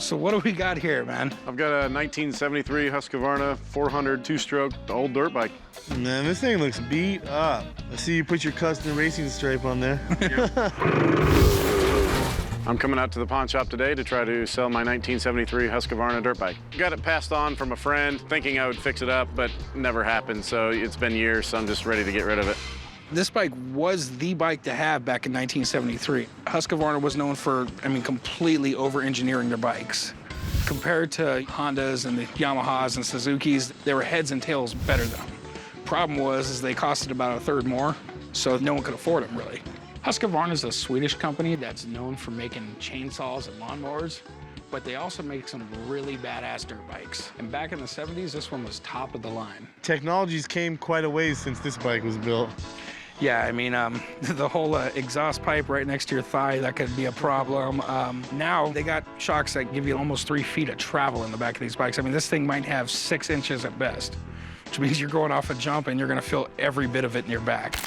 So what do we got here, man? I've got a 1973 Husqvarna 400 two-stroke old dirt bike. Man, this thing looks beat up. I see you put your custom racing stripe on there. I'm coming out to the pawn shop today to try to sell my 1973 Husqvarna dirt bike. Got it passed on from a friend, thinking I would fix it up, but never happened, so it's been years, so I'm just ready to get rid of it. This bike was the bike to have back in 1973. Husqvarna was known for, completely over-engineering their bikes. Compared to Hondas and the Yamahas and Suzukis, they were heads and tails better than them. Problem was they costed about a third more, so no one could afford them, really. Husqvarna is a Swedish company that's known for making chainsaws and lawnmowers, but they also make some really badass dirt bikes. And back in the 70s, this one was top of the line. Technology's came quite a ways since this bike was built. Yeah, the whole exhaust pipe right next to your thigh, that could be a problem. Now they got shocks that give you almost 3 feet of travel in the back of these bikes. This thing might have 6 inches at best, which means you're going off a jump and you're gonna feel every bit of it in your back.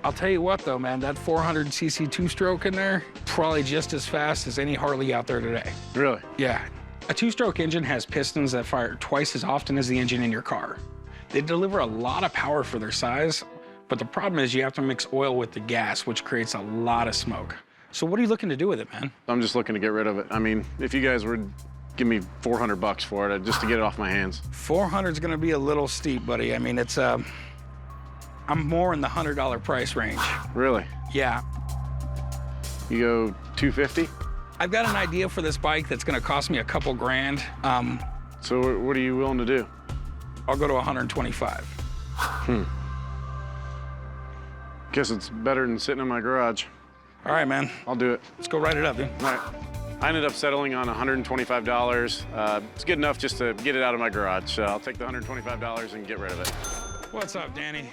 I'll tell you what though, man, that 400cc two-stroke in there, probably just as fast as any Harley out there today. Really? Yeah. A two-stroke engine has pistons that fire twice as often as the engine in your car. They deliver a lot of power for their size, but the problem is you have to mix oil with the gas, which creates a lot of smoke. So what are you looking to do with it, man? I'm just looking to get rid of it. If you guys would give me $400 for it, just to get it off my hands. 400 is gonna be a little steep, buddy. I'm more in the $100 price range. Really? Yeah. You go 250? I've got an idea for this bike that's gonna cost me a couple grand. So what are you willing to do? I'll go to 125. Guess it's better than sitting in my garage. All right, man. I'll do it. Let's go write it up, dude. All right. I ended up settling on $125. It's good enough just to get it out of my garage, so I'll take the $125 and get rid of it. What's up, Danny?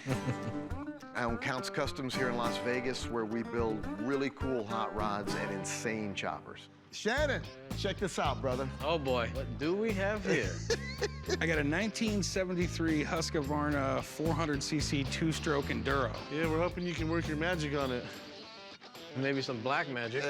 I own Counts Customs here in Las Vegas, where we build really cool hot rods and insane choppers. Shannon, check this out, brother. Oh boy, what do we have here? I got a 1973 Husqvarna 400cc two-stroke Enduro. Yeah, we're hoping you can work your magic on it. Maybe some black magic.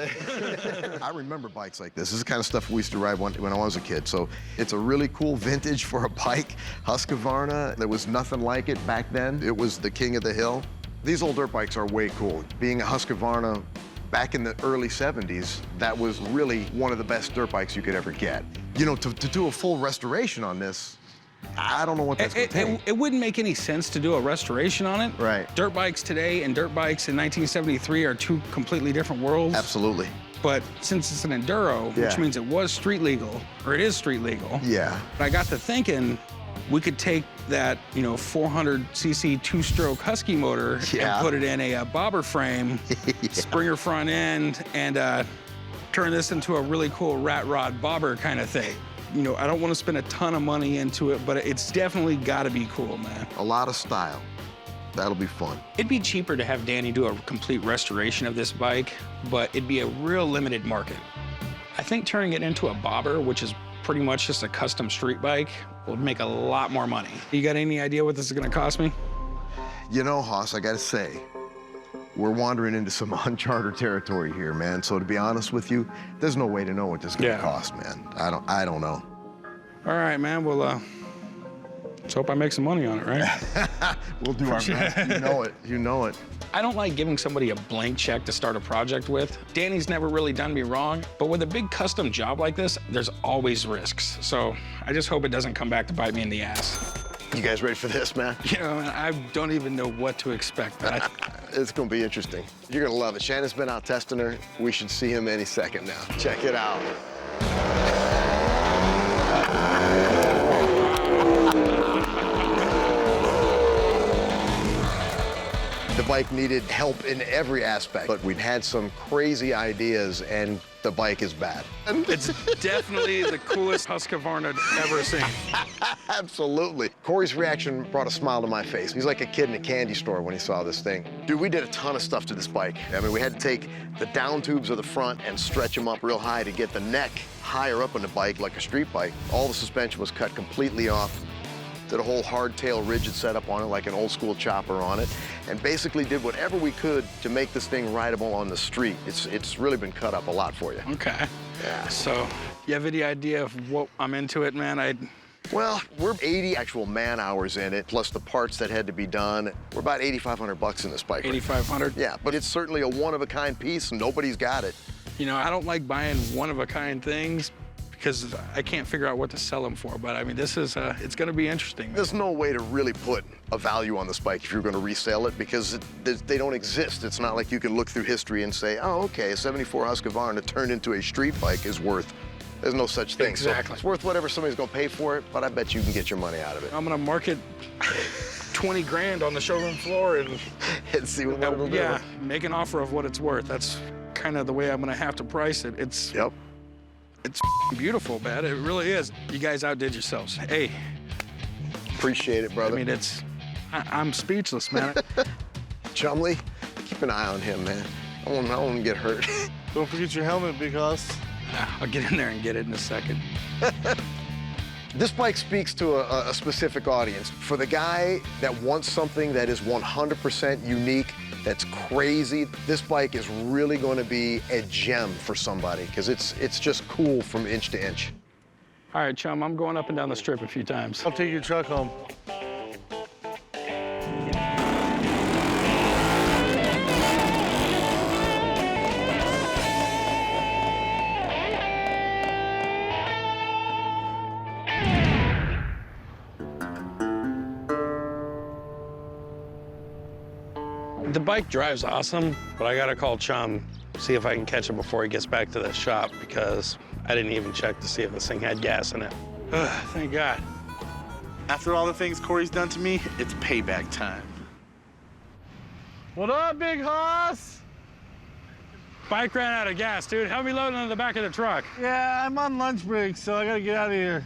I remember bikes like this. This is the kind of stuff we used to ride when I was a kid. So it's a really cool vintage for a bike. Husqvarna, there was nothing like it back then. It was the king of the hill. These old dirt bikes are way cool. Being a Husqvarna back in the early 70s, that was really one of the best dirt bikes you could ever get. To do a full restoration on this, I don't know what that's going to take. It wouldn't make any sense to do a restoration on it. Right. Dirt bikes today and dirt bikes in 1973 are two completely different worlds. Absolutely. But since it's an Enduro, which means it was street legal, or it is street legal. Yeah. I got to thinking we could take that, 400cc two-stroke Husky motor and put it in a bobber frame, Springer front end, and turn this into a really cool rat rod bobber kind of thing. I don't want to spend a ton of money into it, but it's definitely got to be cool, man. A lot of style. That'll be fun. It'd be cheaper to have Danny do a complete restoration of this bike, but it'd be a real limited market. I think turning it into a bobber, which is pretty much just a custom street bike, would make a lot more money. You got any idea what this is going to cost me? Hoss, I got to say, we're wandering into some uncharted territory here, man. So to be honest with you, there's no way to know what this is going to cost, man. I don't know. All right, man. Well, let's hope I make some money on it, right? We'll do our best. You know it. I don't like giving somebody a blank check to start a project with. Danny's never really done me wrong, but with a big custom job like this, there's always risks. So I just hope it doesn't come back to bite me in the ass. You guys ready for this, man? I don't even know what to expect, man. It's gonna be interesting. You're gonna love it. Shannon's been out testing her. We should see him any second now. Check it out. The bike needed help in every aspect, but we'd had some crazy ideas, and the bike is bad. It's definitely the coolest Husqvarna I've ever seen. Absolutely. Corey's reaction brought a smile to my face. He's like a kid in a candy store when he saw this thing. Dude, we did a ton of stuff to this bike. We had to take the down tubes of the front and stretch them up real high to get the neck higher up on the bike like a street bike. All the suspension was cut completely off. Did a whole hardtail rigid setup on it, like an old school chopper on it, and basically did whatever we could to make this thing rideable on the street. It's really been cut up a lot for you. Okay. Yeah. So, you have any idea of what I'm into it, man? Well, we're 80 actual man hours in it, plus the parts that had to be done. We're about 8,500 bucks in this bike. 8,500? Yeah, but it's certainly a one-of-a-kind piece, and nobody's got it. You know, I don't like buying one-of-a-kind things because I can't figure out what to sell them for. But I mean, this is, it's gonna be interesting. There's no way to really put a value on this bike if you're gonna resell it because they don't exist. It's not like you can look through history and say, oh, okay, a 74 Husqvarna turned into a street bike is worth. There's no such thing. Exactly. So it's worth whatever somebody's gonna pay for it, but I bet you can get your money out of it. I'm gonna market 20 grand on the showroom floor and And see what it'll do. yeah, make an offer of what it's worth. That's kind of the way I'm gonna have to price it. It's beautiful, man. It really is. You guys outdid yourselves. Hey, Appreciate it, brother. I mean, I'm speechless, man. Chumley, keep an eye on him, man. I don't want him to get hurt. Don't forget your helmet, Big Hoss. I'll get in there and get it in a second. This bike speaks to a specific audience. For the guy that wants something that is 100% unique, that's crazy, this bike is really going to be a gem for somebody because it's just cool from inch to inch. All right, chum, I'm going up and down the strip a few times. I'll take your truck home. The bike drives awesome, but I gotta call Chum, see if I can catch him before he gets back to the shop because I didn't even check to see if this thing had gas in it. Thank God. After all the things Corey's done to me, it's payback time. What up, Big Hoss? Bike ran out of gas, dude. Help me load it on the back of the truck. Yeah, I'm on lunch break, so I gotta get out of here.